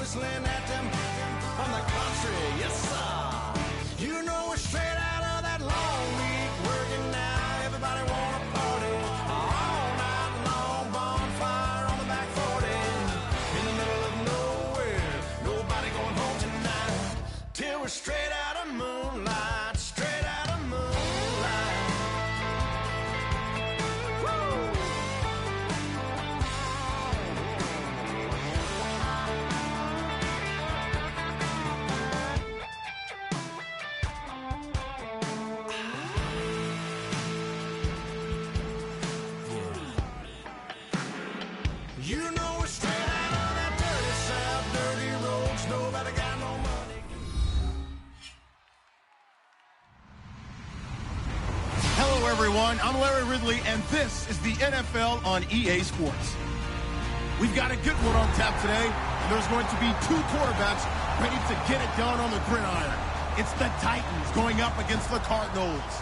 whistling at them from the country, yes sir. You know we're straight out of that long week working now. Everybody wanna party all night long, bonfire on the back 40, in the middle of nowhere, nobody going home tonight, till we're straight out of moonlight, straight out of moonlight. You know we're straight out of that dirty south, dirty roads, nobody got no money. Hello, everyone. I'm Larry Ridley, and this is the NFL on EA Sports. We've got a good one on tap today, and there's going to be two quarterbacks ready to get it done on the gridiron. It's the Titans going up against the Cardinals.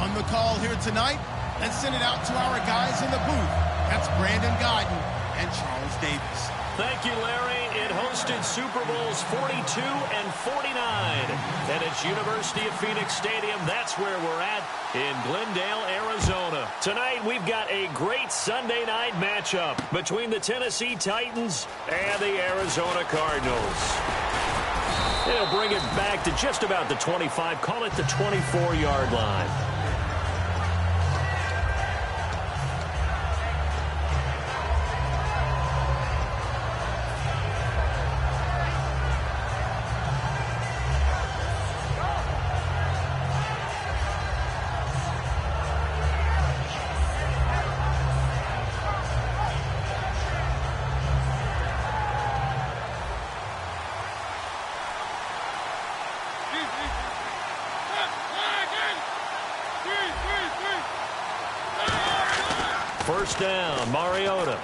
On the call here tonight, let's send it out to our guys in the booth. That's Brandon Godden and Charles Davis. Thank you, Larry. It hosted Super Bowls 42 and 49. And it's University of Phoenix Stadium. That's where we're at in Glendale, Arizona. Tonight, we've got a great Sunday night matchup between the Tennessee Titans and the Arizona Cardinals. They'll bring it back to just about the 25, call it the 24-yard line. First down, Mariota.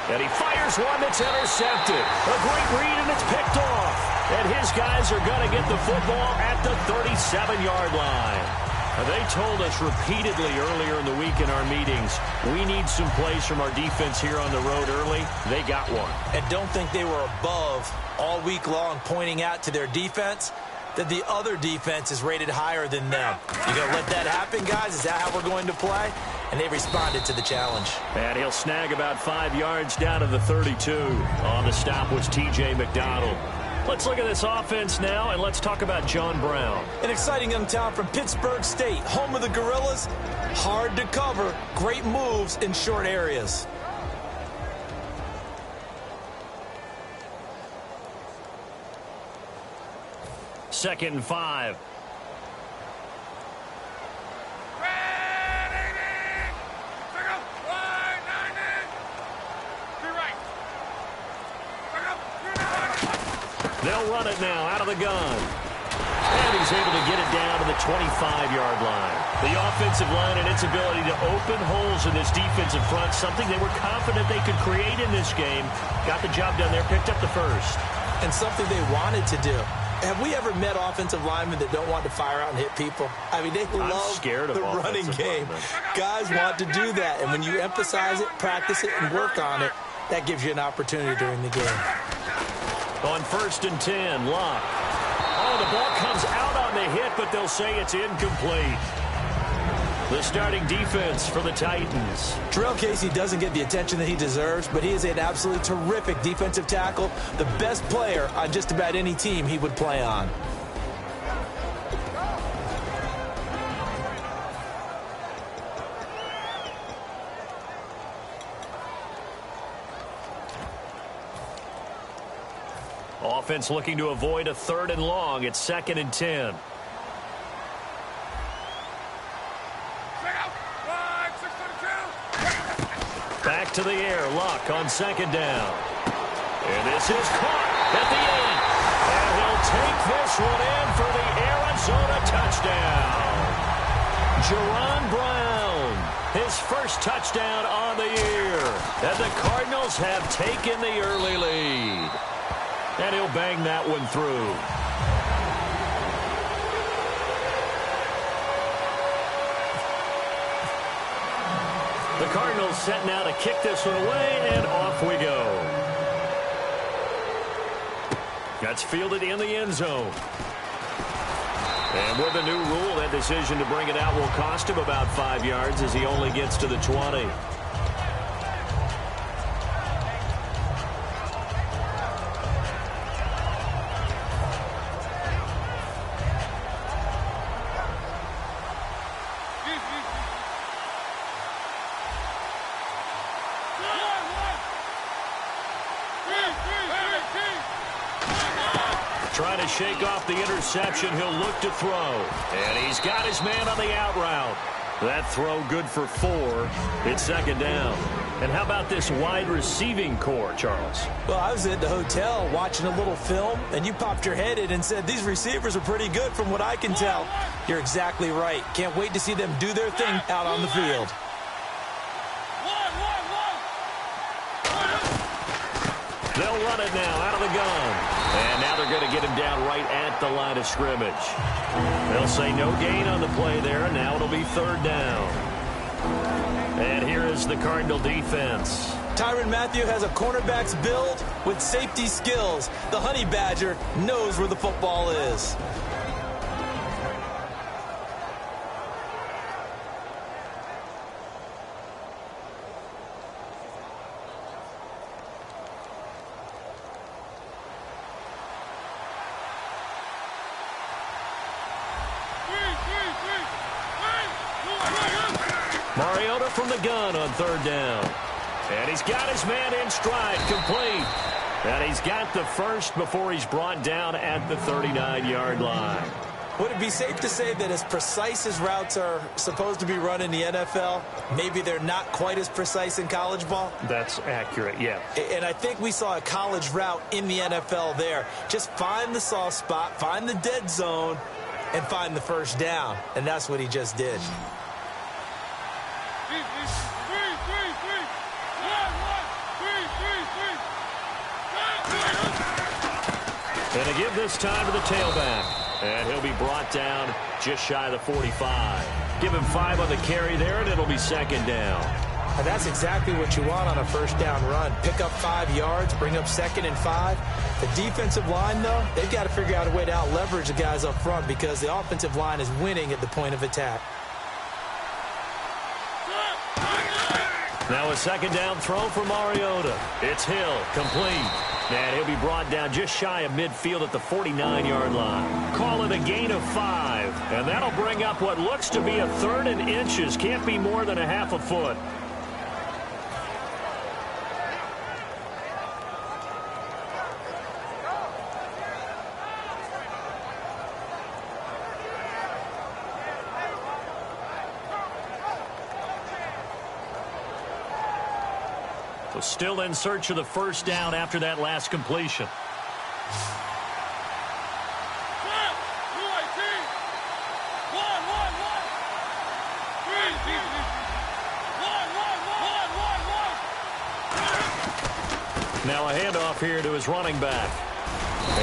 And he fires one that's intercepted. A great read, and it's picked off. And his guys are going to get the football at the 37-yard line. They told us repeatedly earlier in the week in our meetings, we need some plays from our defense here on the road early. They got one. And don't think they were above all week long pointing out to their defense that the other defense is rated higher than them. You going to let that happen, guys? Is that how we're going to play? And they responded to the challenge. And he'll snag about 5 yards down to the 32. On the stop was T.J. McDonald. Let's look at this offense now, and let's talk about John Brown. An exciting young talent from Pittsburgh State, home of the Gorillas. Hard to cover, great moves in short areas. Second and 5. They'll run it now out of the gun. And he's able to get it down to the 25-yard line. The offensive line and its ability to open holes in this defensive front, something they were confident they could create in this game. Got the job done there, picked up the first. And something they wanted to do. Have we ever met offensive linemen that don't want to fire out and hit people? I mean, they love the running game. Guys want to do that, and when you emphasize it, practice it, and work on it, that gives you an opportunity during the game. On first and 10, Locke. Oh, the ball comes out on the hit, but they'll say it's incomplete. The starting defense for the Titans. Terrell Casey doesn't get the attention that he deserves, but he is an absolutely terrific defensive tackle, the best player on just about any team he would play on. Offense looking to avoid a 3rd and long. It's 2nd and 10. Back to the air. Luck on 2nd down. And this is caught at the 8. And he'll take this one in for the Arizona touchdown. Jerron Brown, his first touchdown on the year. And the Cardinals have taken the early lead. And he'll bang that one through. The Cardinals set now to kick this one away, and off we go. That's fielded in the end zone. And with the new rule, that decision to bring it out will cost him about 5 yards as he only gets to the 20. Trying to shake off the interception. He'll look to throw. And he's got his man on the out route. That throw good for 4. It's second down. And how about this wide receiving core, Charles? Well, I was at the hotel watching a little film, and you popped your head in and said, these receivers are pretty good from what I can tell. You're exactly right. Can't wait to see them do their thing out on the field. They'll run it now out of the gun. And now they're going to get him down right at the line of scrimmage. They'll say no gain on the play there, and now it'll be third down. And here is the Cardinal defense. Tyrann Mathieu has a cornerback's build with safety skills. The Honey Badger knows where the football is. Mariota from the gun on third down. And he's got his man in stride, complete. And he's got the first before he's brought down at the 39-yard line. Would it be safe to say that as precise as routes are supposed to be run in the NFL, maybe they're not quite as precise in college ball? That's accurate, yeah. And I think we saw a college route in the NFL there. Just find the soft spot, find the dead zone, and find the first down. And that's what he just did. And to give this time to the tailback. And he'll be brought down just shy of the 45. Give him 5 on the carry there, and it'll be second down. And that's exactly what you want on a first down run. Pick up 5 yards, bring up second and 5. The defensive line, though, they've got to figure out a way to out-leverage the guys up front because the offensive line is winning at the point of attack. Now a second down throw for Mariota. It's Hill, complete. And he'll be brought down just shy of midfield at the 49-yard line. Call it a gain of 5. And that'll bring up what looks to be a 3rd and inches. Can't be more than a half a foot. So still in search of the first down after that last completion. Now a handoff here to his running back.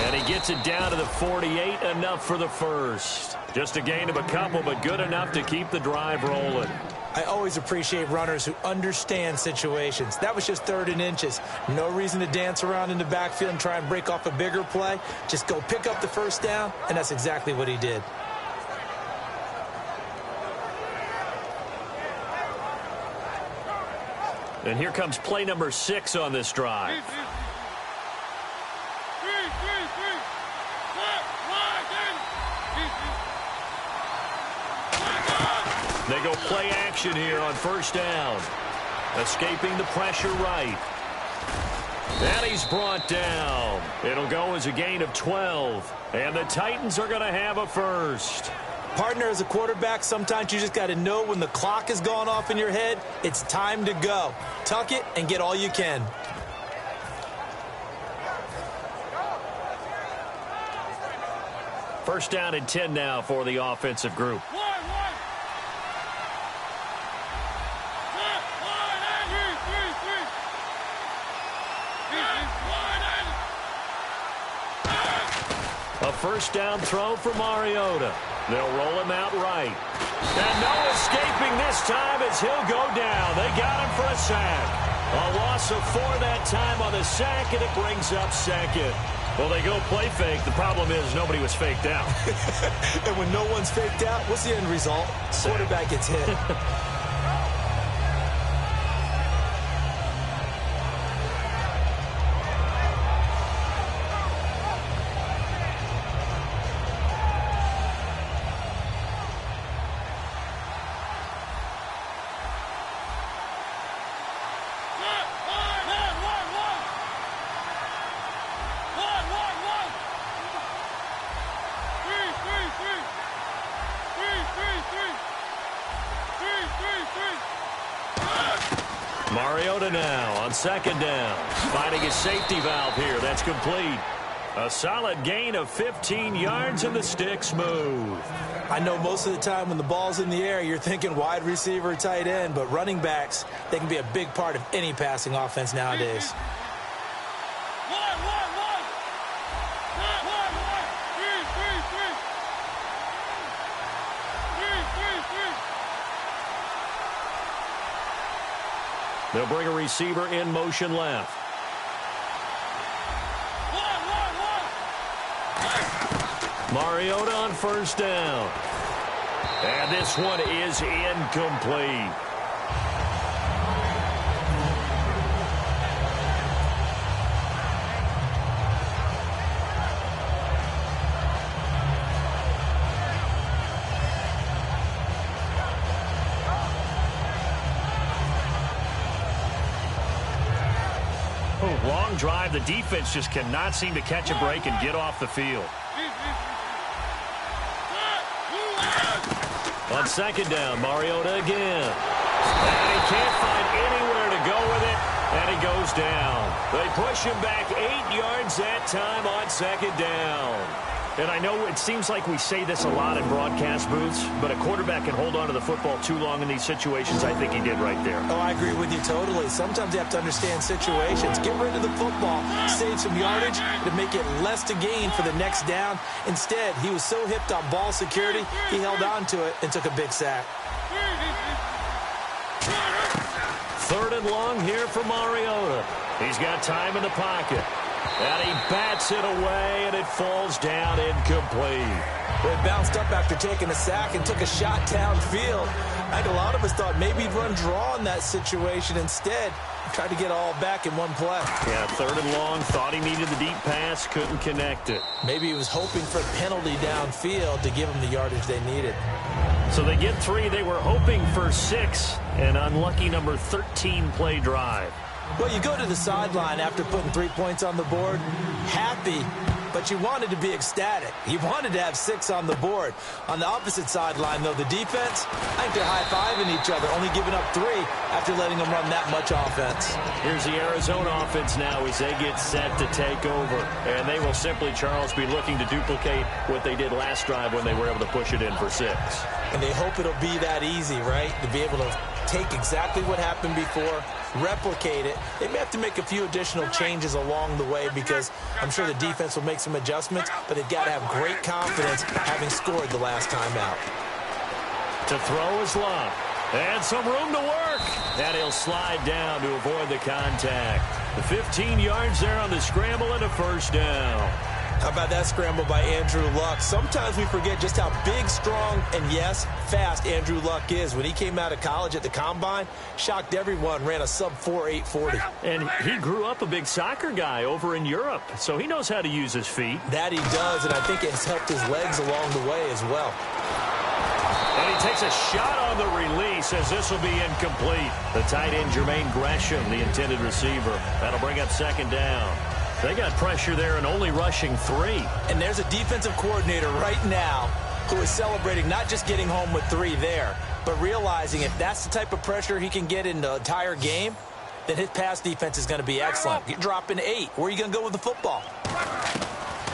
And he gets it down to the 48, enough for the first. Just a gain of a couple, but good enough to keep the drive rolling. I always appreciate runners who understand situations. That was just 3rd and inches. No reason to dance around in the backfield and try and break off a bigger play. Just go pick up the first down, and that's exactly what he did. And here comes play number 6 on this drive. They go play action here on first down. Escaping the pressure right. And he's brought down. It'll go as a gain of 12. And the Titans are going to have a first. Partner, as a quarterback, sometimes you just got to know when the clock has gone off in your head, it's time to go. Tuck it and get all you can. First down and 10 now for the offensive group. A first down throw for Mariota. They'll roll him out right. And no escaping this time as he'll go down. They got him for a sack. A loss of 4 that time on the sack, and it brings up second. Well, they go play fake. The problem is nobody was faked out. And when no one's faked out, what's the end result? Quarterback gets hit. Mariota now on second down. Finding his safety valve here. That's complete. A solid gain of 15 yards and the sticks move. I know most of the time when the ball's in the air, you're thinking wide receiver, tight end, but running backs, they can be a big part of any passing offense nowadays. They'll bring a receiver in motion left. Mariota on first down. And this one is incomplete. Long drive. The defense just cannot seem to catch a break and get off the field. On second down, Mariota again. And he can't find anywhere to go with it, and he goes down. They push him back 8 yards that time on second down. And I know it seems like we say this a lot in broadcast booths, but a quarterback can hold on to the football too long in these situations. I think he did right there. Oh, I agree with you totally. Sometimes you have to understand situations. Get rid of the football, save some yardage to make it less to gain for the next down. Instead, he was so hipped on ball security, he held on to it and took a big sack. Third and long here for Mariota. He's got time in the pocket. And he bats it away, and it falls down incomplete. Well, he bounced up after taking a sack and took a shot downfield. I think a lot of us thought maybe he'd run draw in that situation. Instead, he tried to get it all back in one play. Yeah, third and long, thought he needed the deep pass, couldn't connect it. Maybe he was hoping for a penalty downfield to give him the yardage they needed. So they get 3. They were hoping for 6. An unlucky number 13 play drive. Well, you go to the sideline after putting 3 points on the board, happy, but you wanted to be ecstatic. You wanted to have 6 on the board. On the opposite sideline, though, the defense, I think they're high-fiving each other, only giving up 3 after letting them run that much offense. Here's the Arizona offense now as they get set to take over. And they will simply, Charles, be looking to duplicate what they did last drive when they were able to push it in for 6. And they hope it'll be that easy, right, to be able to take exactly what happened before, replicate it. They may have to make a few additional changes along the way because I'm sure the defense will make some adjustments, but they've got to have great confidence having scored the last time out. To throw is Love. And some room to work. And he'll slide down to avoid the contact. The 15 yards there on the scramble and a first down. How about that scramble by Andrew Luck? Sometimes we forget just how big, strong, and, yes, fast Andrew Luck is. When he came out of college at the Combine, shocked everyone, ran a sub-4 840. And he grew up a big soccer guy over in Europe, so he knows how to use his feet. That he does, and I think it's helped his legs along the way as well. And he takes a shot on the release as this will be incomplete. The tight end, Jermaine Gresham, the intended receiver. That'll bring up second down. They got pressure there and only rushing 3. And there's a defensive coordinator right now who is celebrating not just getting home with 3 there, but realizing if that's the type of pressure he can get in the entire game, then his pass defense is going to be excellent. You're dropping 8. Where are you going to go with the football?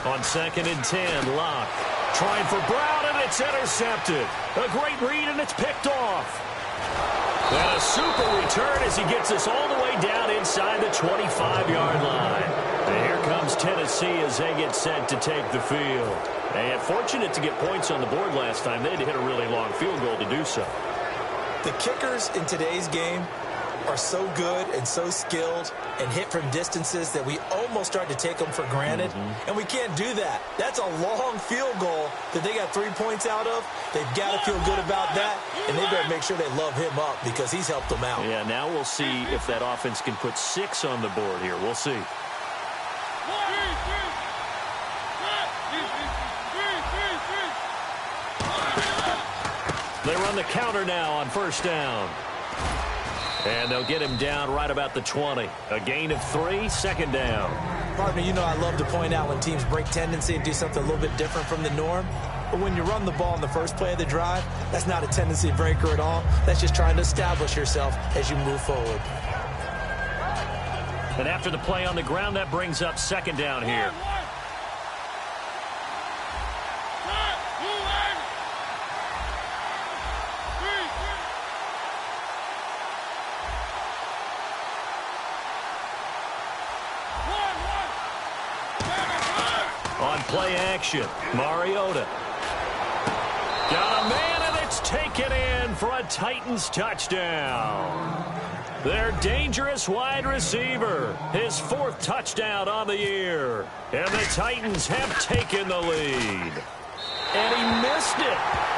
On second and 10, Locke trying for Brown, and it's intercepted. A great read, and it's picked off. And a super return as he gets us all the way down inside the 25-yard line. And here comes Tennessee as they get set to take the field. And fortunate to get points on the board last time. They had to hit a really long field goal to do so. The kickers in today's game are so good and so skilled and hit from distances that we almost start to take them for granted, and we can't do that. That's a long field goal that they got 3 points out of. They've got to feel good about that, and they better make sure they love him up because he's helped them out. Yeah, now we'll see if that offense can put 6 on the board here. We'll see. They run the counter now on first down. And they'll get him down right about the 20. A gain of 3, second down. Partner, you know I love to point out when teams break tendency and do something a little bit different from the norm. But when you run the ball in the first play of the drive, that's not a tendency breaker at all. That's just trying to establish yourself as you move forward. And after the play on the ground, that brings up second down here. On play action, Mariota. Got a man, and it's taken in for a Titans touchdown. Their dangerous wide receiver, his 4th touchdown on the year. And the Titans have taken the lead. And he missed it.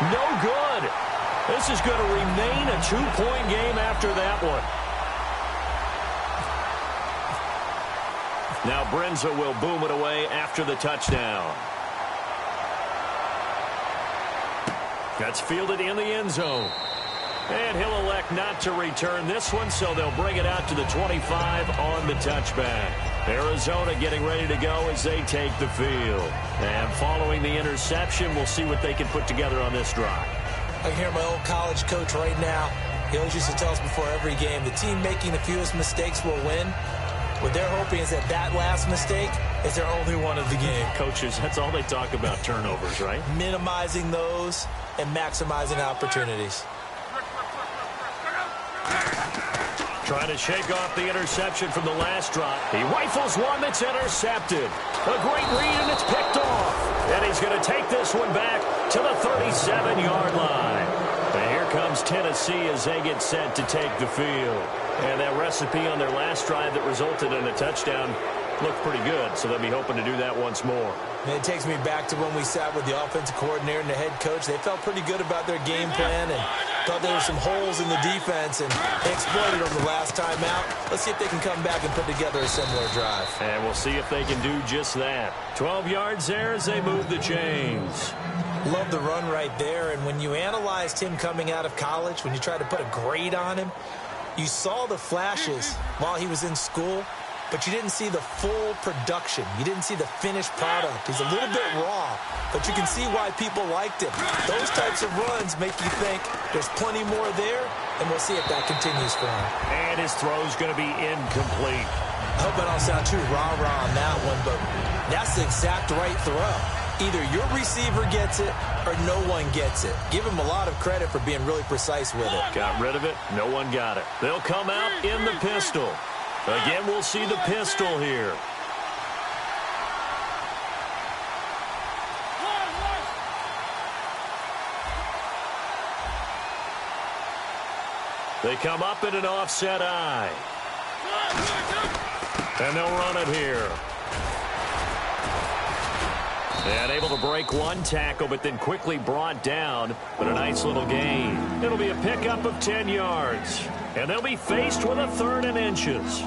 No good. This is going to remain a 2-point game after that one. Now Brenza will boom it away after the touchdown. That's fielded in the end zone. And he'll elect not to return this one, so they'll bring it out to the 25 on the touchback. Arizona getting ready to go as they take the field. And following the interception, we'll see what they can put together on this drive. I can hear my old college coach right now. He always used to tell us before every game, the team making the fewest mistakes will win. What they're hoping is that that last mistake is their only one of the game. Coaches, that's all they talk about, turnovers, right? Minimizing those and maximizing opportunities. Trying to shake off the interception from the last drop. He rifles one that's intercepted. A great read, and it's picked off. And he's going to take this one back to the 37-yard line. And here comes Tennessee as they get set to take the field. And that recipe on their last drive that resulted in a touchdown looked pretty good, so they'll be hoping to do that once more. And it takes me back to when we sat with the offensive coordinator and the head coach. They felt pretty good about their game plan and thought there were some holes in the defense, and they exploited them the last time out. Let's see if they can come back and put together a similar drive. And we'll see if they can do just that. 12 yards there as they move the chains. Love the run right there, and when you analyzed him coming out of college, when you tried to put a grade on him, you saw the flashes while he was in school, but you didn't see the full production. You didn't see the finished product. He's a little bit raw, but you can see why people liked him. Those types of runs make you think there's plenty more there, and we'll see if that continues for him. And his throw's going to be incomplete. I hope I don't sound too rah-rah on that one, but that's the exact right throw. Either your receiver gets it or no one gets it. Give him a lot of credit for being really precise with it. Got rid of it. No one got it. They'll come out in the pistol. Again, we'll see the pistol here. They come up in an offset eye. And they'll run it here. And able to break one tackle, but then quickly brought down. But a nice little gain. It'll be a pickup of 10 yards. And they'll be faced with a 3rd and inches.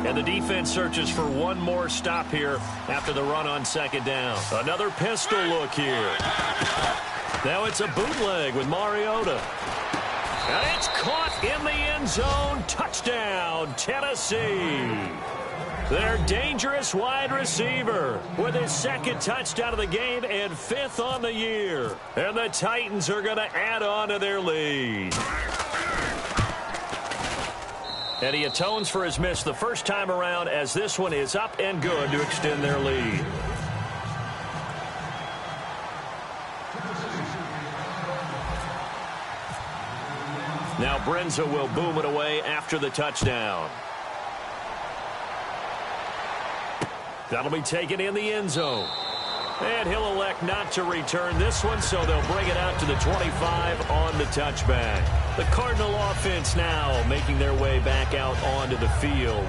And the defense searches for one more stop here after the run on second down. Another pistol look here. Now it's a bootleg with Mariota. And it's caught in the end zone. Touchdown, Tennessee. Their dangerous wide receiver with his 2nd touchdown of the game and 5th on the year. And the Titans are going to add on to their lead. And he atones for his miss the first time around as this one is up and good to extend their lead. Now Brenza will boom it away after the touchdown. That'll be taken in the end zone. And he'll elect not to return this one, so they'll bring it out to the 25 on the touchback. The Cardinal offense now making their way back out onto the field.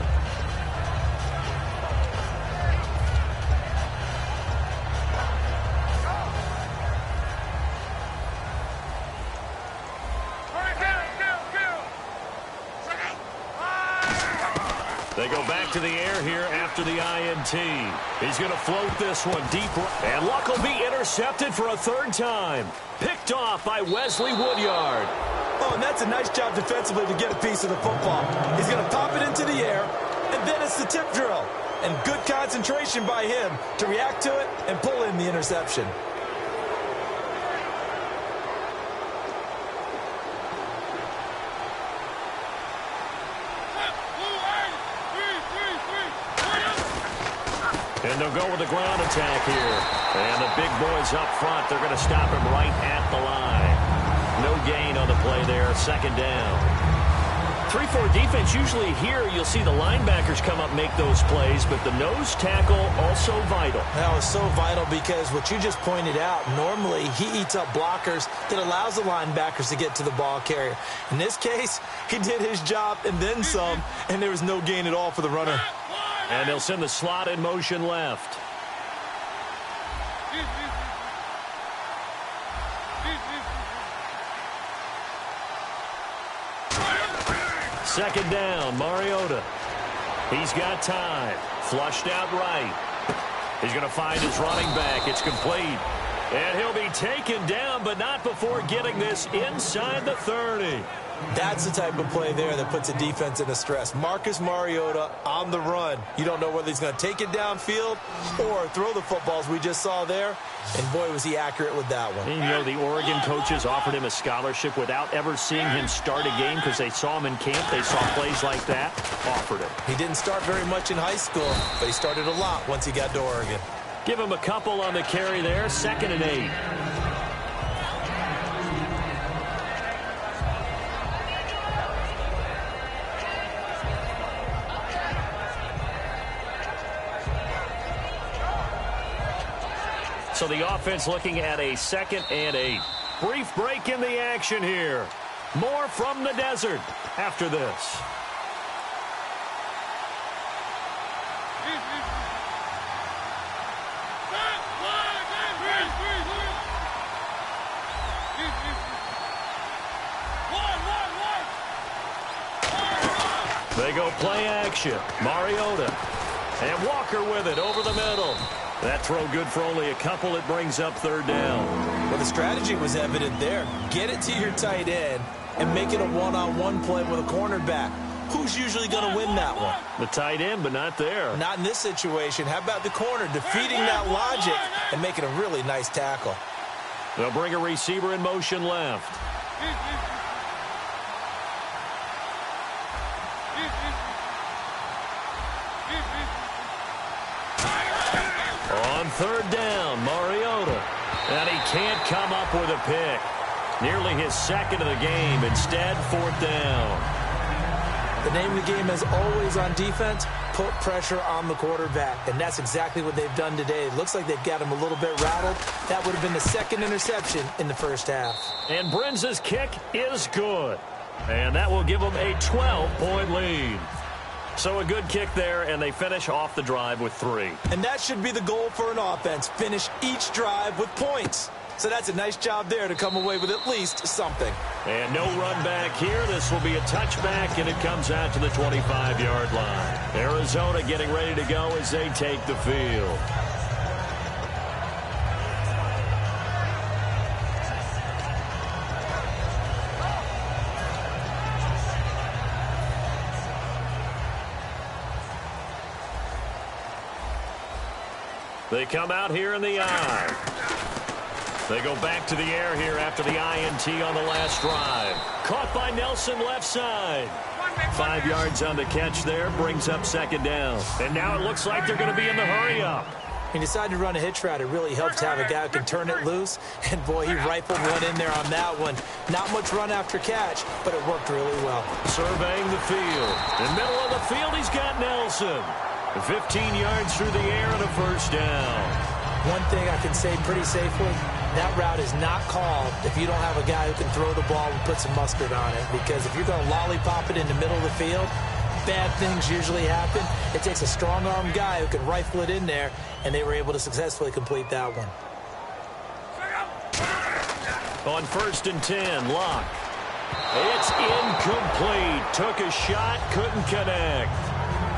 They go back to the air here after the INT. He's going to float this one deep. And Luck will be intercepted for a third time. Picked off by Wesley Woodyard. Oh, and that's a nice job defensively to get a piece of the football. He's going to pop it into the air, and then it's the tip drill. And good concentration by him to react to it and pull in the interception. And they'll go with the ground attack here. And the big boys up front, they're going to stop him right at the line. No gain on the play there, second down. 3-4 defense, usually here you'll see the linebackers come up and make those plays, but the nose tackle also vital. That was so vital because what you just pointed out, normally he eats up blockers that allows the linebackers to get to the ball carrier. In this case, he did his job and then some, and there was no gain at all for the runner. And they'll send the slot in motion left. Second down, Mariota. He's got time. Flushed out right. He's going to find his running back. It's complete. And he'll be taken down, but not before getting this inside the 30. That's the type of play there that puts a defense into stress. Marcus Mariota on the run. You don't know whether he's going to take it downfield or throw the footballs we just saw there. And, boy, was he accurate with that one. And, you know, the Oregon coaches offered him a scholarship without ever seeing him start a game because they saw him in camp. They saw plays like that, offered him. He didn't start very much in high school, but he started a lot once he got to Oregon. Give him a couple on the carry there, 2nd and 8. So the offense looking at a 2nd and 8. Brief break in the action here. More from the desert after this. They go play action. Mariota. And Walker with it over the middle. That throw good for only a couple. It brings up 3rd down. Well, the strategy was evident there. Get it to your tight end and make it a one-on-one play with a cornerback. Who's usually going to win that one? The tight end, but not there. Not in this situation. How about the corner defeating that logic and making a really nice tackle? They'll bring a receiver in motion left. On 3rd down, Mariota. And he can't come up with a pick. Nearly his 2nd of the game. Instead, 4th down. The name of the game is always on defense, put pressure on the quarterback. And that's exactly what they've done today. It looks like they've got him a little bit rattled. That would have been the 2nd interception in the first half. And Brinz's kick is good. And that will give them a 12-point lead. So a good kick there, and they finish off the drive with 3. And that should be the goal for an offense. Finish each drive with points. So that's a nice job there to come away with at least something. And no run back here. This will be a touchback, and it comes out to the 25-yard line. Arizona getting ready to go as they take the field. They come out here in the I. They go back to the air here after the INT on the last drive. Caught by Nelson left side. 5 yards on the catch there, brings up 2nd down. And now it looks like they're going to be in the hurry-up. He decided to run a hitch route. It really helps to have a guy who can turn it loose. And, boy, he rifled one in there on that one. Not much run after catch, but it worked really well. Surveying the field. In the middle of the field, he's got Nelson. 15 yards through the air and a 1st down. One thing I can say pretty safely, that route is not called if you don't have a guy who can throw the ball and put some mustard on it. Because if you're going to lollipop it in the middle of the field, bad things usually happen. It takes a strong-armed guy who can rifle it in there, and they were able to successfully complete that one. On 1st and 10, Locke. It's incomplete. Took a shot, couldn't connect.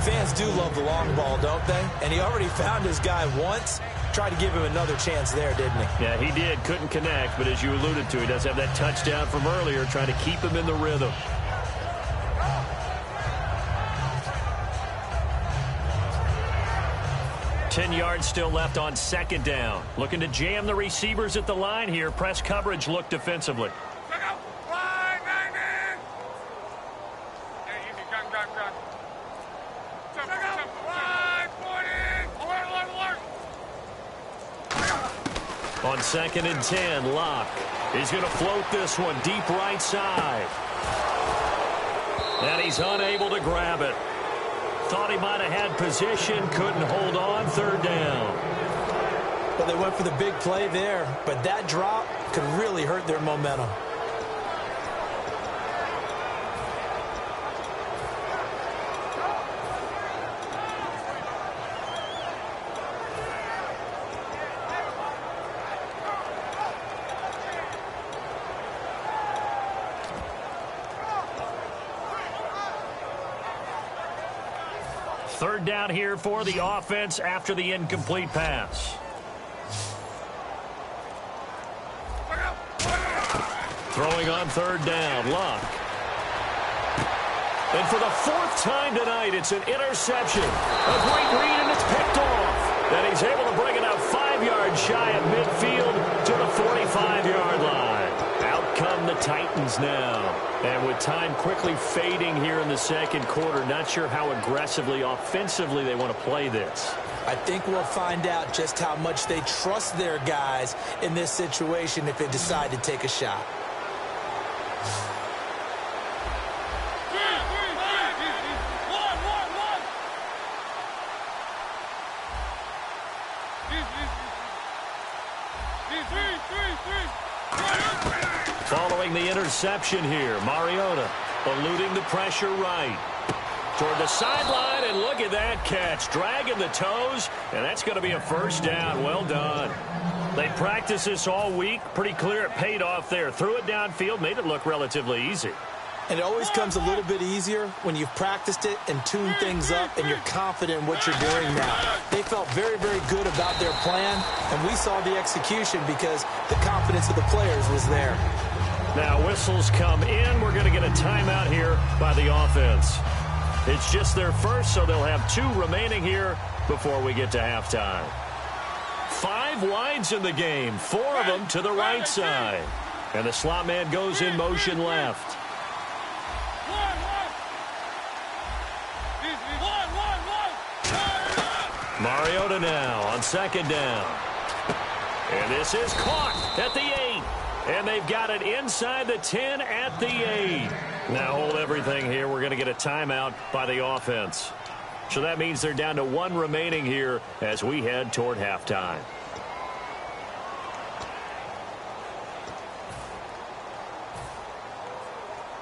Fans do love the long ball, don't they? And he already found his guy once. Tried to give him another chance there, didn't he? Yeah, he did. Couldn't connect, but as you alluded to, he does have that touchdown from earlier, trying to keep him in the rhythm. Ten yards still left on 2nd down. Looking to jam the receivers at the line here. Press coverage look defensively. On 2nd and 10, Locke. He's going to float this one deep right side. And he's unable to grab it. Thought he might have had position, couldn't hold on. 3rd down. Well, they went for the big play there, but that drop could really hurt their momentum. Third down here for the offense after the incomplete pass. Throwing on 3rd down, Locke. And for the 4th time tonight, it's an interception. A great read, and it's picked off. And he's able to bring it out 5 yards shy of midfield to the 45-yard line. Out come the Titans now. And with time quickly fading here in the 2nd quarter, not sure how aggressively, offensively they want to play this. I think we'll find out just how much they trust their guys in this situation if they decide to take a shot. Following the interception here, Mariota eluding the pressure right. Toward the sideline, and look at that catch. Dragging the toes, and that's going to be a 1st down. Well done. They practiced this all week. Pretty clear it paid off there. Threw it downfield, made it look relatively easy. And it always comes a little bit easier when you've practiced it and tuned things up and you're confident in what you're doing now. They felt very, very good about their plan, and we saw the execution because the confidence of the players was there. Now whistles come in. We're going to get a timeout here by the offense. It's just their first, so they'll have 2 remaining here before we get to halftime. 5 wides in the game, 4 of them to the right side. And the slot man goes in motion left. Mariota now on 2nd down. And this is caught at the 8. And they've got it inside the 10 at the 8. Now hold everything here. We're going to get a timeout by the offense. So that means they're down to 1 remaining here as we head toward halftime.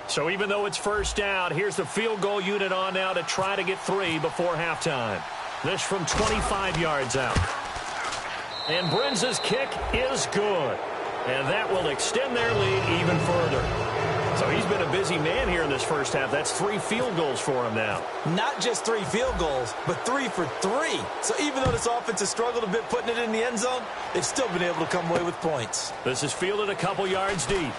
So even though it's 1st down, here's the field goal unit on now to try to get 3 before halftime. This from 25 yards out. And Brenza's kick is good. And that will extend their lead even further. So he's been a busy man here in this 1st half. That's 3 field goals for him now. Not just 3 field goals, but 3 for 3. So even though this offense has struggled a bit putting it in the end zone, they've still been able to come away with points. This is fielded a couple yards deep.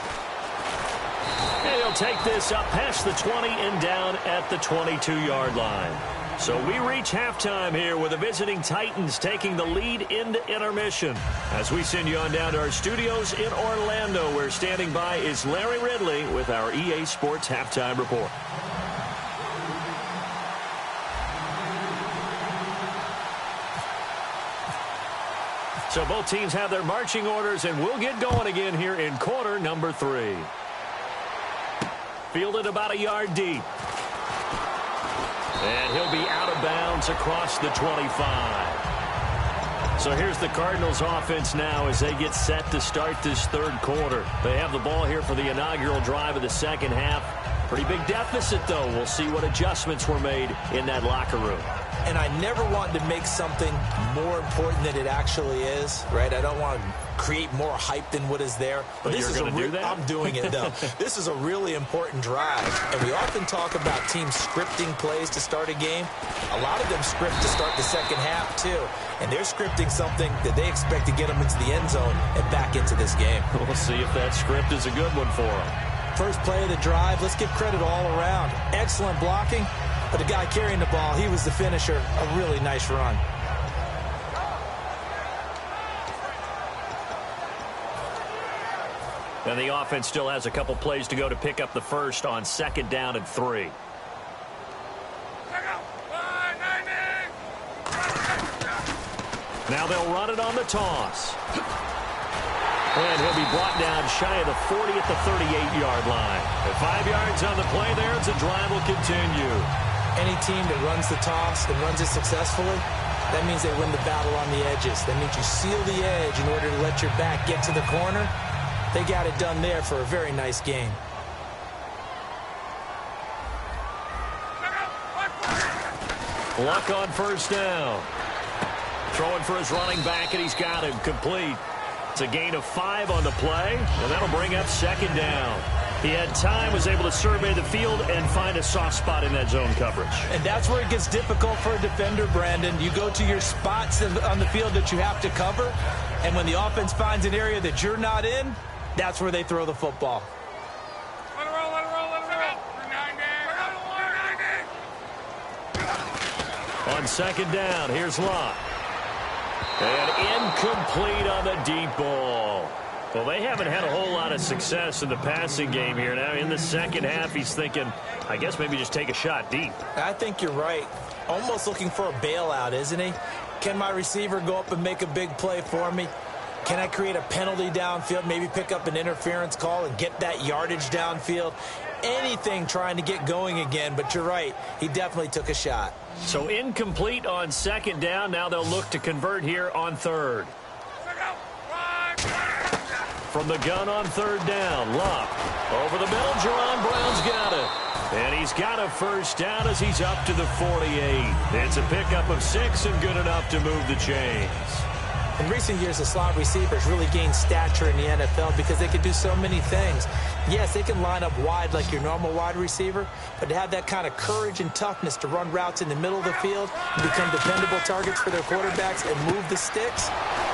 And he'll take this up past the 20 and down at the 22-yard line. So we reach halftime here with the visiting Titans taking the lead into intermission. As we send you on down to our studios in Orlando, where standing by is Larry Ridley with our EA Sports Halftime Report. So both teams have their marching orders, and we'll get going again here in quarter number 3. Fielded about a yard deep. And he'll be out of bounds across the 25. So here's the Cardinals offense now as they get set to start this third quarter. They have the ball here for the inaugural drive of the second half. Pretty big deficit, though. We'll see what adjustments were made in that locker room. And I never want to make something more important than it actually is, right? I don't want to create more hype than what is there. But this you're is going to do that? I'm doing it, though. This is a really important drive. And we often talk about teams scripting plays to start a game. A lot of them script to start the second half, too. And they're scripting something that they expect to get them into the end zone and back into this game. We'll see if that script is a good one for them. First play of the drive, let's give credit all around. Excellent blocking, but the guy carrying the ball, he was the finisher. A really nice run. And the offense still has a couple plays to go to pick up the first on 2nd down and 3. Now they'll run it on the toss. And he'll be brought down shy of the 40 at the 38-yard line. At 5 yards on the play there, the drive will continue. Any team that runs the toss and runs it successfully, that means they win the battle on the edges. That means you seal the edge in order to let your back get to the corner. They got it done there for a very nice game. Luck on first down. Throwing for his running back, and he's got him complete. It's a gain of 5 on the play, and that'll bring up 2nd down. He had time, was able to survey the field and find a soft spot in that zone coverage. And that's where it gets difficult for a defender, Brandon. You go to your spots on the field that you have to cover, and when the offense finds an area that you're not in, that's where they throw the football. Let it roll, let it roll, let it roll. On 2nd down, here's Lott. And incomplete on the deep ball. Well, they haven't had a whole lot of success in the passing game here. Now, in the second half, he's thinking, I guess maybe just take a shot deep. I think you're right. Almost looking for a bailout, isn't he? Can my receiver go up and make a big play for me? Can I create a penalty downfield, maybe pick up an interference call and get that yardage downfield? Anything trying to get going again, but you're right. He definitely took a shot. So incomplete on 2nd down. Now they'll look to convert here on 3rd. From the gun on 3rd down, Lott. Over the middle, Jerron Brown's got it. And he's got a first down as he's up to the 48. It's a pickup of 6 and good enough to move the chains. In recent years, the slot receivers really gained stature in the NFL because they can do so many things. Yes, they can line up wide like your normal wide receiver, but to have that kind of courage and toughness to run routes in the middle of the field and become dependable targets for their quarterbacks and move the sticks,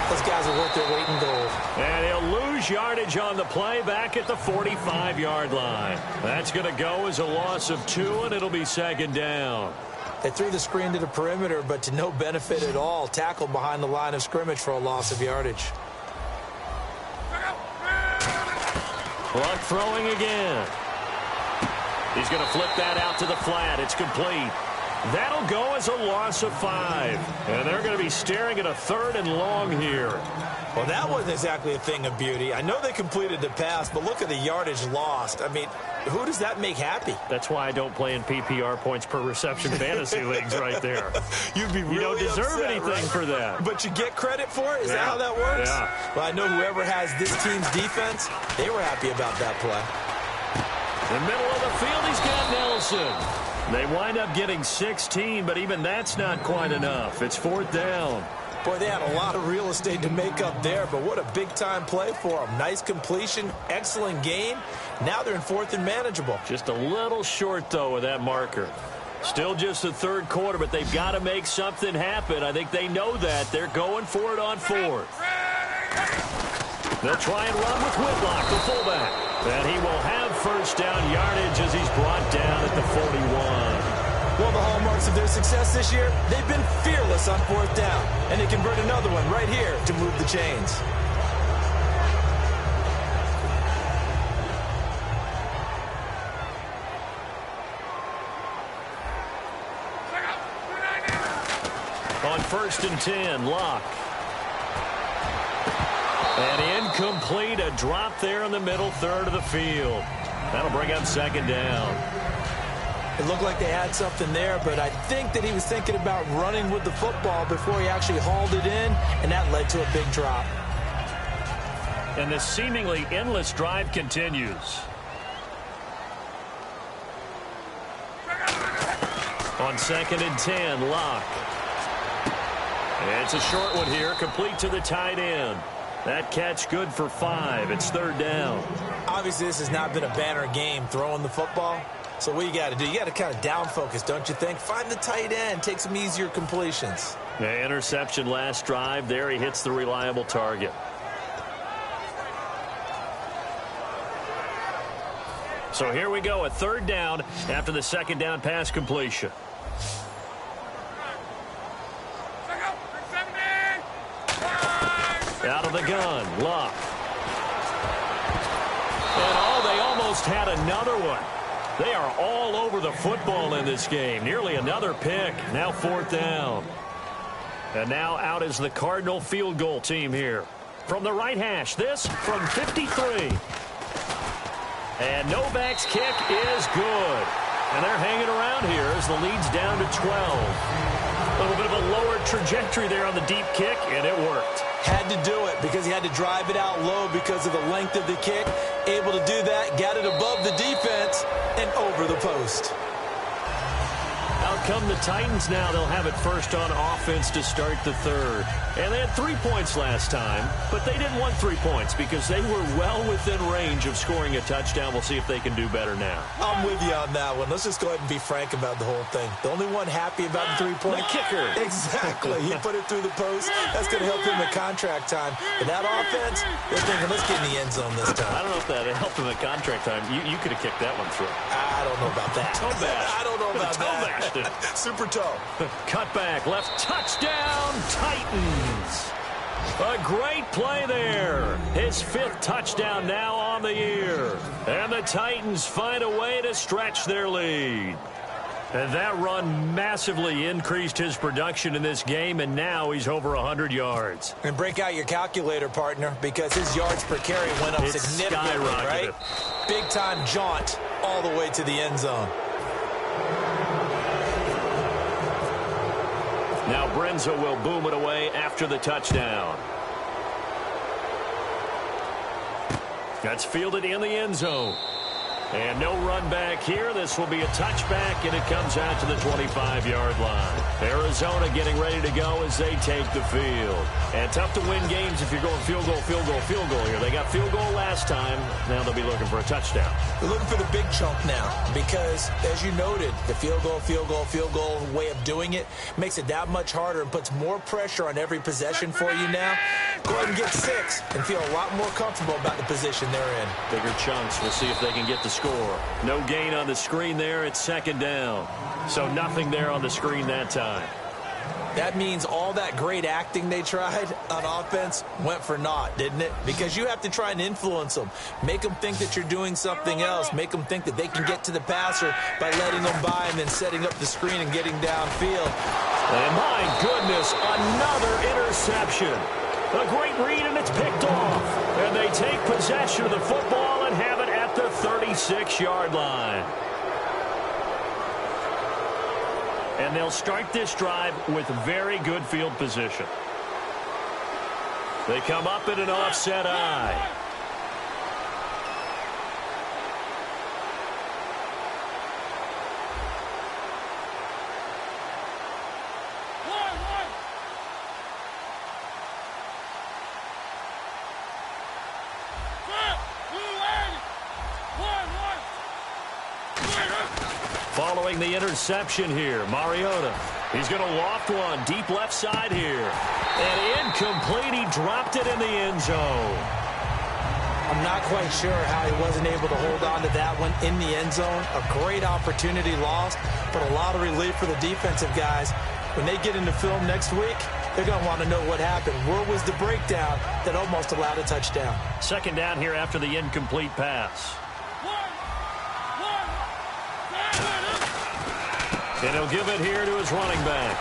those guys are worth their weight in gold. And he'll lose yardage on the play back at the 45-yard line. That's going to go as a loss of 2, and it'll be 2nd down. They threw the screen to the perimeter, but to no benefit at all. Tackled behind the line of scrimmage for a loss of yardage. Luck throwing again. He's going to flip that out to the flat. It's complete. That'll go as a loss of 5. And they're going to be staring at a 3rd and long here. Well, that wasn't exactly a thing of beauty. I know they completed the pass, but look at the yardage lost. I mean, who does that make happy? That's why I don't play in PPR points per reception fantasy leagues right there. You'd be really You don't deserve upset, anything right? for that. But you get credit for it? Is that how that works? Yeah. Well, I know whoever has this team's defense, they were happy about that play. In the middle of the field, he's got Nelson. They wind up getting 16, but even that's not quite enough. It's 4th down. Boy, they had a lot of real estate to make up there, but what a big-time play for them. Nice completion, excellent game. Now they're in 4th and manageable. Just a little short, though, with that marker. Still just the 3rd quarter, but they've got to make something happen. I think they know that. They're going for it on 4th. They'll try and run with Whitlock, the fullback. And he will have first down yardage as he's brought down at the 41. Well, the hallmarks of their success this year, they've been fearless on 4th down. And they convert another one right here to move the chains. On 1st and 10, Lott. And incomplete, a drop there in the middle 3rd of the field. That'll bring up 2nd down. It looked like they had something there, but I think that he was thinking about running with the football before he actually hauled it in, and that led to a big drop. And this seemingly endless drive continues. On 2nd and 10, Locke. It's a short one here, complete to the tight end. That catch good for 5. It's 3rd down. Obviously, this has not been a banner game throwing the football. So what you got to do, you got to kind of down focus, don't you think? Find the tight end, take some easier completions. The interception last drive. There he hits the reliable target. So here we go, a 3rd down after the 2nd down pass completion. Out of the gun, Locke. And they almost had another one. They are all over the football in this game. Nearly another pick. Now 4th down. And now out is the Cardinal field goal team here. From the right hash, this from 53. And Novak's kick is good. And they're hanging around here as the lead's down to 12. A little bit of a lower trajectory there on the deep kick, and it worked. Had to do it because he had to drive it out low because of the length of the kick. Able to do that, got it above the defense, and over the post. Out come the Titans now. They'll have it first on offense to start the 3rd. And they had 3 points last time, but they didn't want 3 points because they were well within range of scoring a touchdown. We'll see if they can do better now. I'm with you on that one. Let's just go ahead and be frank about the whole thing. The only one happy about the 3-point. The kicker. Exactly. He put it through the post. That's going to help him at contract time. And that offense, they're thinking, let's get in the end zone this time. I don't know if that helped him at contract time. You could have kicked that one through. I don't know about that. Toe bash. I don't know about that. Bashed it. Super toe. Cut back, left, touchdown, Titans. A great play there. His 5th touchdown now on the year. And the Titans find a way to stretch their lead. And that run massively increased his production in this game, and now he's over 100 yards. And break out your calculator, partner, because his yards per carry went up significantly, right? Big-time jaunt all the way to the end zone. Now Brenza will boom it away after the touchdown. That's fielded in the end zone. And no run back here. This will be a touchback, and it comes out to the 25-yard line. Arizona getting ready to go as they take the field. And tough to win games if you're going field goal, field goal, field goal here. They got field goal last time. Now they'll be looking for a touchdown. They're looking for the big chunk now because, as you noted, the field goal, field goal, field goal way of doing it makes it that much harder and puts more pressure on every possession for you now. Go ahead and get 6 and feel a lot more comfortable about the position they're in. Bigger chunks. We'll see if they can get the score. No gain on the screen there. It's 2nd down. So nothing there on the screen that time. That means all that great acting they tried on offense went for naught, didn't it? Because you have to try and influence them. Make them think that you're doing something else. Make them think that they can get to the passer by letting them by and then setting up the screen and getting downfield. And my goodness, another interception. A great read, and it's picked off. And they take possession of the football and have it at the 36-yard line. And they'll start this drive with very good field position. They come up in an offset eye. Following the interception here, Mariota. He's going to loft one deep left side here. And incomplete. He dropped it in the end zone. I'm not quite sure how he wasn't able to hold on to that one in the end zone. A great opportunity lost, but a lot of relief for the defensive guys. When they get into film next week, they're going to want to know what happened. Where was the breakdown that almost allowed a touchdown? 2nd down here after the incomplete pass. And he'll give it here to his running back.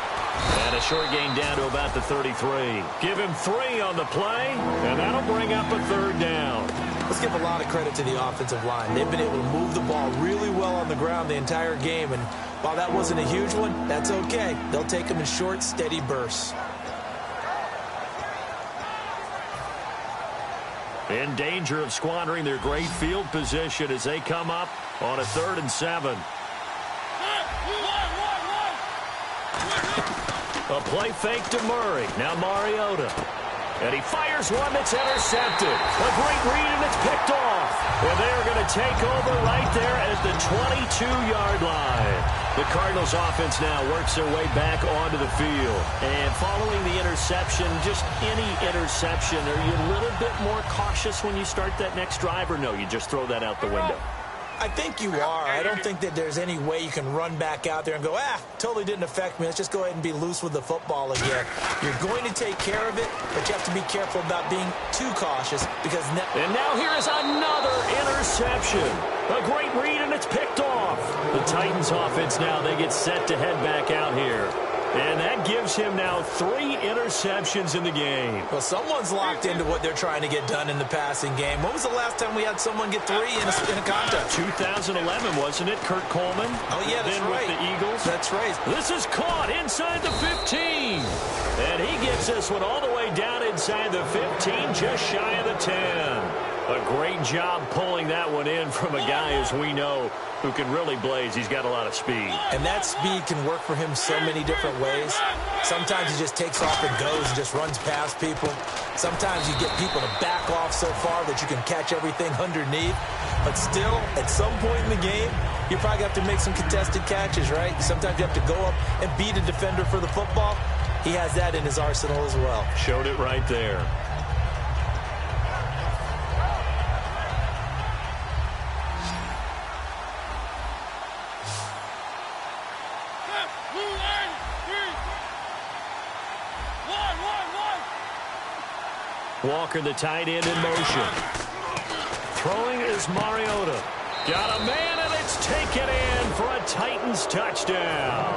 And a short gain down to about the 33. Give him 3 on the play, and that'll bring up a 3rd down. Let's give a lot of credit to the offensive line. They've been able to move the ball really well on the ground the entire game, and while that wasn't a huge one, that's okay. They'll take them in short, steady bursts. In danger of squandering their great field position as they come up on a 3rd and 7. A play fake to Murray. Now Mariota. And he fires one that's intercepted. A great read, and it's picked off. And they're going to take over right there at the 22-yard line. The Cardinals offense now works their way back onto the field. And following the interception, just any interception, are you a little bit more cautious when you start that next drive, or no, you just throw that out the window? I think you are. I don't think that there's any way you can run back out there and go, totally didn't affect me. Let's just go ahead and be loose with the football again. You're going to take care of it, but you have to be careful about being too cautious because and now here is another interception. A great read, and it's picked off. The Titans offense now, they get set to head back out here. And that gives him now 3 interceptions in the game. Well, someone's locked into what they're trying to get done in the passing game. When was the last time we had someone get 3 in a contest? 2011, wasn't it? Kurt Coleman. Oh, yeah, that's right. With the Eagles. That's right. This is caught inside the 15. And he gets this one all the way down inside the 15, just shy of the 10. A great job pulling that one in from a guy, as we know, who can really blaze. He's got a lot of speed. And that speed can work for him so many different ways. Sometimes he just takes off and goes and just runs past people. Sometimes you get people to back off so far that you can catch everything underneath. But still, at some point in the game, you probably have to make some contested catches, right? Sometimes you have to go up and beat a defender for the football. He has that in his arsenal as well. Showed it right there. Walker, the tight end, in motion. Throwing is Mariota. Got a man, and it's taken in for a Titans touchdown.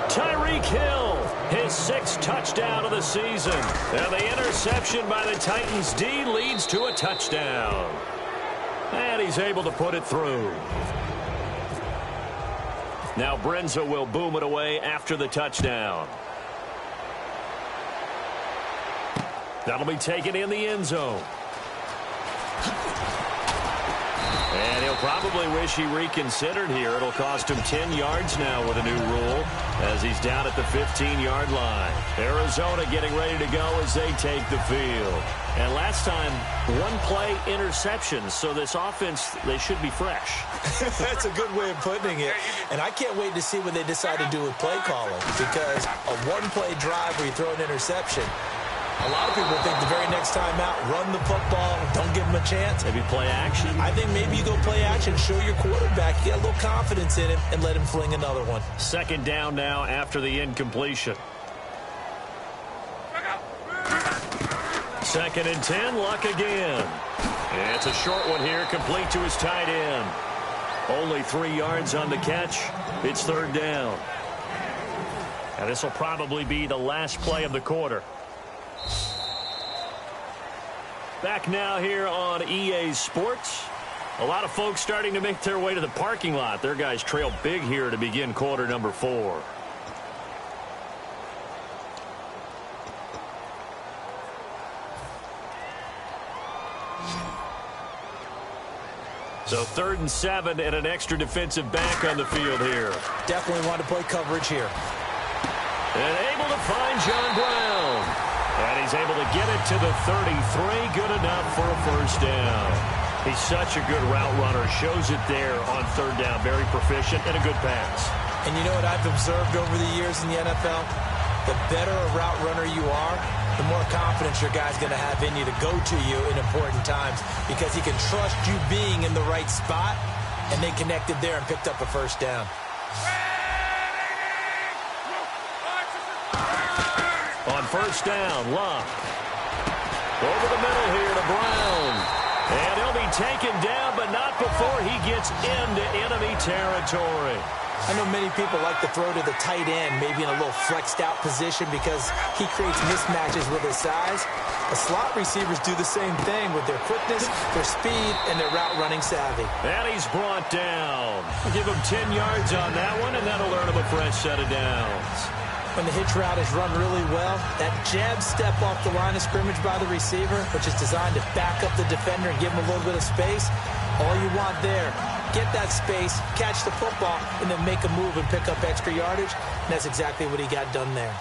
Tyreek Hill, his 6th touchdown of the season. And the interception by the Titans D leads to a touchdown. And he's able to put it through. Now Brenza will boom it away after the touchdown. That'll be taken in the end zone. And he'll probably wish he reconsidered here. It'll cost him 10 yards now with a new rule as he's down at the 15-yard line. Arizona getting ready to go as they take the field. And last time, 1-play interceptions, so this offense, they should be fresh. That's a good way of putting it. And I can't wait to see what they decide to do with play calling, because a 1-play drive where you throw an interception, a lot of people think the very next time out, run the football, don't give him a chance. Maybe play action? I think maybe you go play action, show your quarterback, get a little confidence in him, and let him fling another one. 2nd down now after the incompletion. 2nd and 10, Luck again. And it's a short one here, complete to his tight end. Only 3 yards on the catch. It's 3rd down. And this will probably be the last play of the quarter. Back now here on EA Sports. A lot of folks starting to make their way to the parking lot. Their guys trail big here to begin quarter number 4. So 3rd and 7 and an extra defensive back on the field here. Definitely want to play coverage here. And able to find John Brown. And he's able to get it to the 33. Good enough for a 1st down. He's such a good route runner. Shows it there on 3rd down. Very proficient and a good pass. And you know what I've observed over the years in the NFL? The better a route runner you are, the more confidence your guy's going to have in you to go to you in important times, because he can trust you being in the right spot, and they connected there and picked up a 1st down. On 1st down, Luck. Over the middle here to Brown. And he'll be taken down, but not before he gets into enemy territory. I know many people like to throw to the tight end, maybe in a little flexed out position because he creates mismatches with his size. But slot receivers do the same thing with their quickness, their speed, and their route running savvy. And he's brought down. We'll give him 10 yards on that one, and that'll earn him a fresh set of downs. When the hitch route is run really well, that jab step off the line of scrimmage by the receiver, which is designed to back up the defender and give him a little bit of space, all you want there, get that space, catch the football, and then make a move and pick up extra yardage. And that's exactly what he got done there.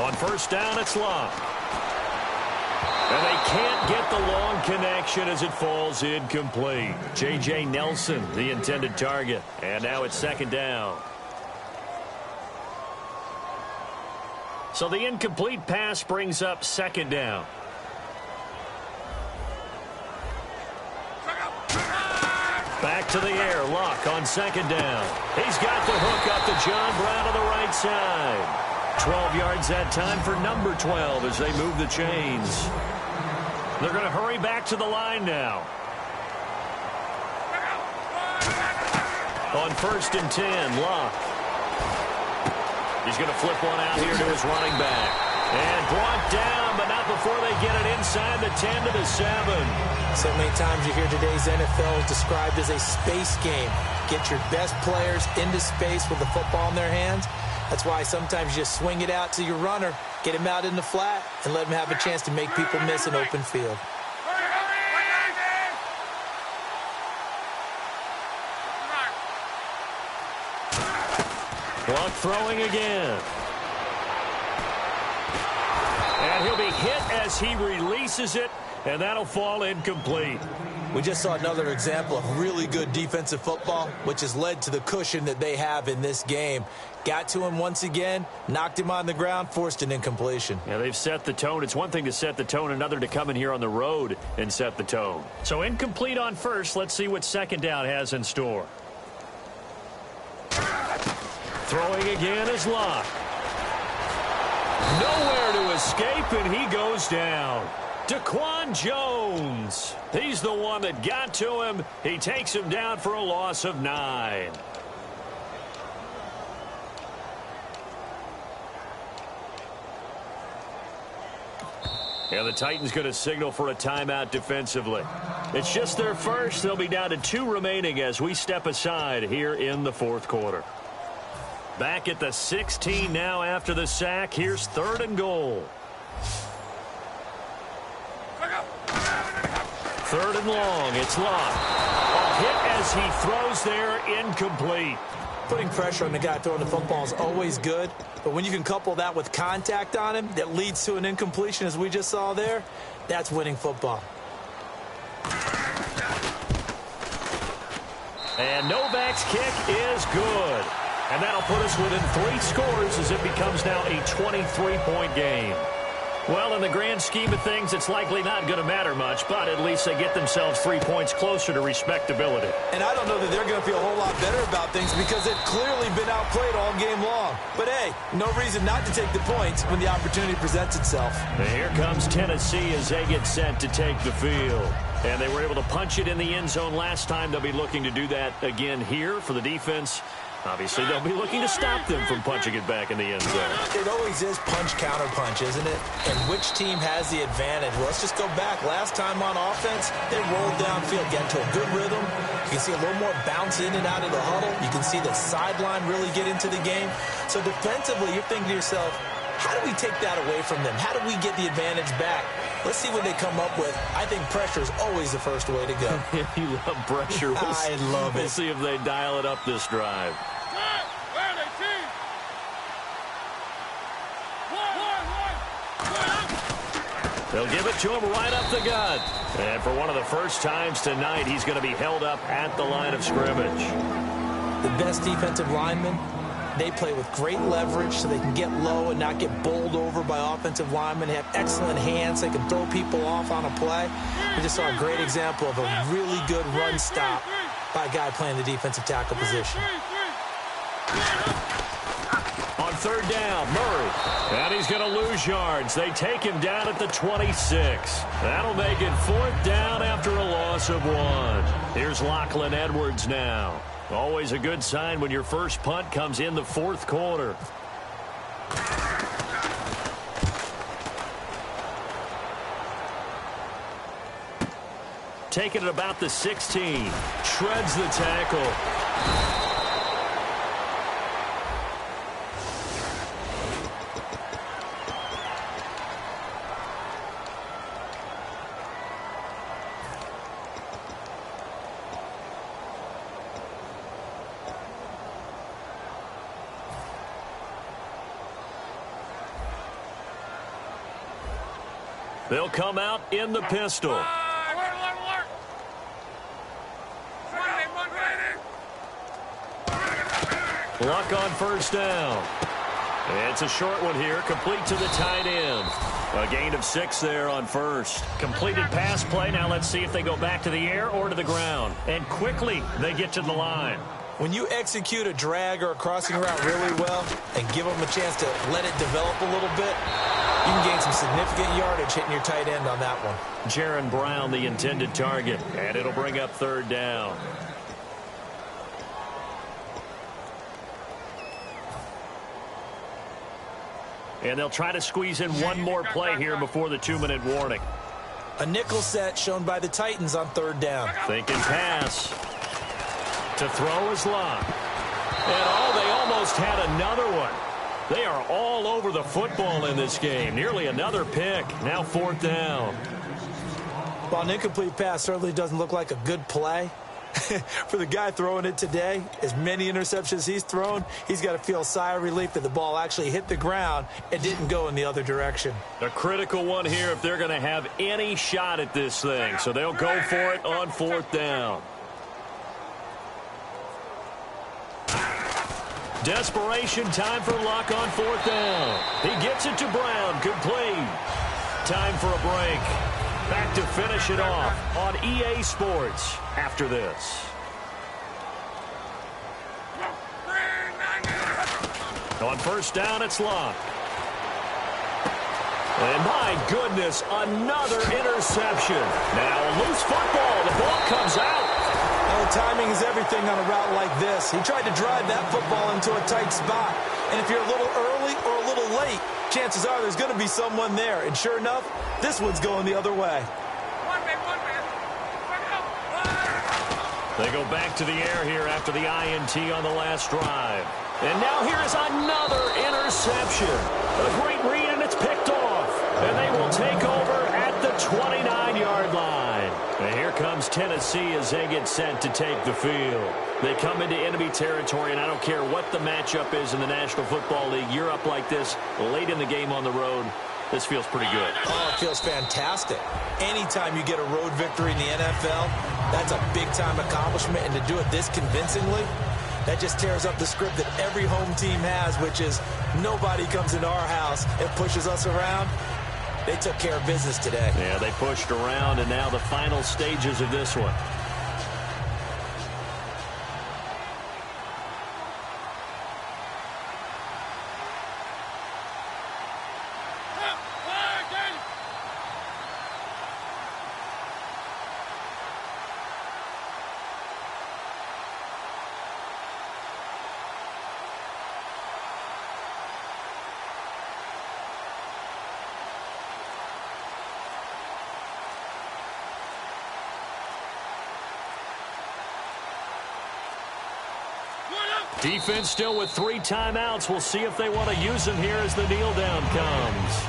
On first down, it's Locke. And they can't get the long connection as it falls incomplete. J.J. Nelson, the intended target. And now it's second down. So the incomplete pass brings up second down. Back to the air. Locke on second down. He's got the hook up to John Brown on the right side. 12 yards that time for number 12 as they move the chains. They're going to hurry back to the line now. On first and 10, Locke. He's going to flip one out here to his running back. And brought down, but not before they get it inside the 10 to the 7. So many times you hear today's NFL described as a space game. Get your best players into space with the football in their hands. That's why sometimes you just swing it out to your runner, get him out in the flat, and let him have a chance to make people miss an open field. Clock throwing again. And he'll be hit as he releases it, and that'll fall incomplete. We just saw another example of really good defensive football, which has led to the cushion that they have in this game. Got to him once again, knocked him on the ground, forced an incompletion. Yeah, they've set the tone. It's one thing to set the tone, another to come in here on the road and set the tone. So incomplete on first. Let's see what second down has in store. Throwing again is Locke. Nowhere to escape, and he goes down. Daquan Jones. He's the one that got to him. He takes him down for a loss of 9. Yeah, the Titans going to signal for a timeout defensively. It's just their first. They'll be down to 2 remaining as we step aside here in the fourth quarter. Back at the 16 now after the sack. Here's 3rd and goal. 3rd and long. It's Locke. A hit as he throws there, incomplete. Putting pressure on the guy throwing the football is always good, but when you can couple that with contact on him that leads to an incompletion, as we just saw there, that's winning football. And Novak's kick is good. And that'll put us within 3 scores as it becomes now a 23-point game. Well, in the grand scheme of things, it's likely not going to matter much, but at least they get themselves 3 points closer to respectability. And I don't know that they're going to feel a whole lot better about things because they've clearly been outplayed all game long. But, hey, no reason not to take the points when the opportunity presents itself. And here comes Tennessee as they get set to take the field. And they were able to punch it in the end zone last time. They'll be looking to do that again here for the defense. Obviously, they'll be looking to stop them from punching it back in the end zone. It always is punch-counter-punch, isn't it? And which team has the advantage? Well, let's just go back. Last time on offense, they rolled downfield, get into a good rhythm. You can see a little more bounce in and out of the huddle. You can see the sideline really get into the game. So defensively, you're thinking to yourself, how do we take that away from them? How do we get the advantage back? Let's see what they come up with. I think pressure is always the first way to go. You love pressure. I love it. We'll see if they dial it up this drive. They'll give it to him right up the gut. And for one of the first times tonight, he's going to be held up at the line of scrimmage. The best defensive linemen, they play with great leverage so they can get low and not get bowled over by offensive linemen. They have excellent hands. They can throw people off on a play. We just saw a great example of a really good run stop by a guy playing the defensive tackle position. On 3rd down, Murray. And he's going to lose yards. They take him down at the 26. That'll make it 4th down after a loss of 1. Here's Lachlan Edwards now. Always a good sign when your first punt comes in the 4th quarter. Taking it about the 16. Shreds the tackle. They'll come out in the pistol. Luck on first down. It's a short one here, complete to the tight end. A gain of 6 there on first. Completed pass play. Now let's see if they go back to the air or to the ground. And quickly they get to the line. When you execute a drag or a crossing route really well and give them a chance to let it develop a little bit, you can gain some significant yardage hitting your tight end on that one. Jaron Brown, the intended target. And it'll bring up third down. And they'll try to squeeze in one more play here before the 2-minute warning. A nickel set shown by the Titans on third down. Thinking pass. To throw is Luck. And they almost had another one. They are all over the football in this game. Nearly another pick. Now fourth down. Well, an incomplete pass certainly doesn't look like a good play. For the guy throwing it today, as many interceptions he's thrown, he's got to feel a sigh of relief that the ball actually hit the ground and didn't go in the other direction. A critical one here if they're going to have any shot at this thing. So they'll go for it on fourth down. Desperation time for Luck on fourth down. He gets it to Brown. Complete. Time for a break. Back to finish it off on EA Sports after this. On first down, it's Luck. And my goodness, another interception. Now a loose football. The ball comes out. Well, timing is everything on a route like this. He tried to drive that football into a tight spot. And if you're a little early or a little late, chances are there's going to be someone there. And sure enough, this one's going the other way. They go back to the air here after the INT on the last drive. And now here's another interception. A great read, and it's picked off. And they will take over at the 29-yard line. And here comes Tennessee as they get set to take the field. They come into enemy territory, and I don't care what the matchup is in the National Football League. You're up like this late in the game on the road. This feels pretty good. Oh, it feels fantastic. Anytime you get a road victory in the NFL, that's a big-time accomplishment. And to do it this convincingly, that just tears up the script that every home team has, which is nobody comes into our house and pushes us around. They took care of business today. Yeah, they pushed around, and now the final stages of this one. Defense still with 3 timeouts. We'll see if they want to use them here as the kneel down comes.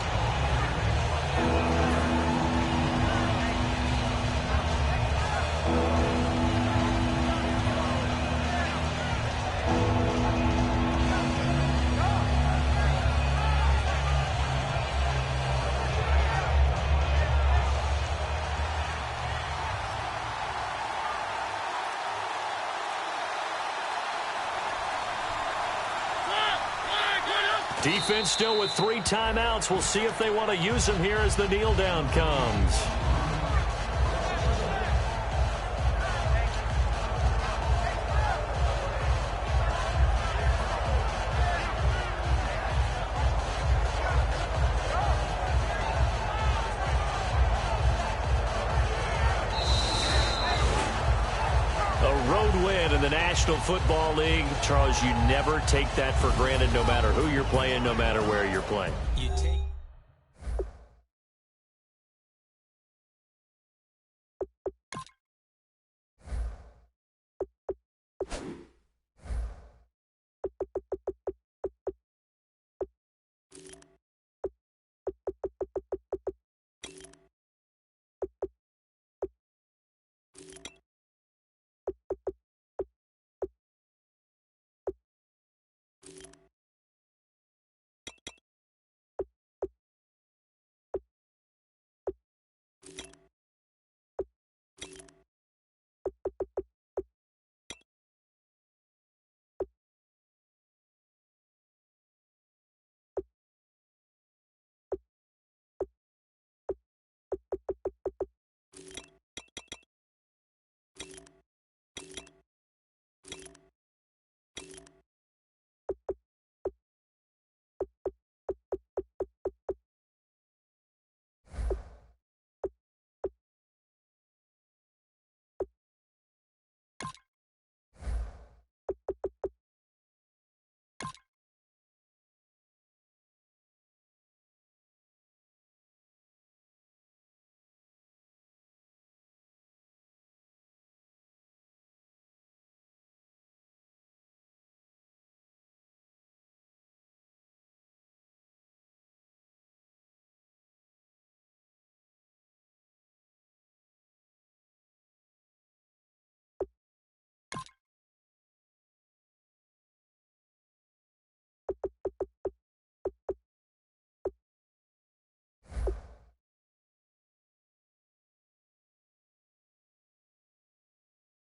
Defense still with 3 timeouts. We'll see if they want to use them here as the kneel down comes. A road win in the National Football League. Charles, you never take that for granted no matter who you're playing, no matter where you're playing. You take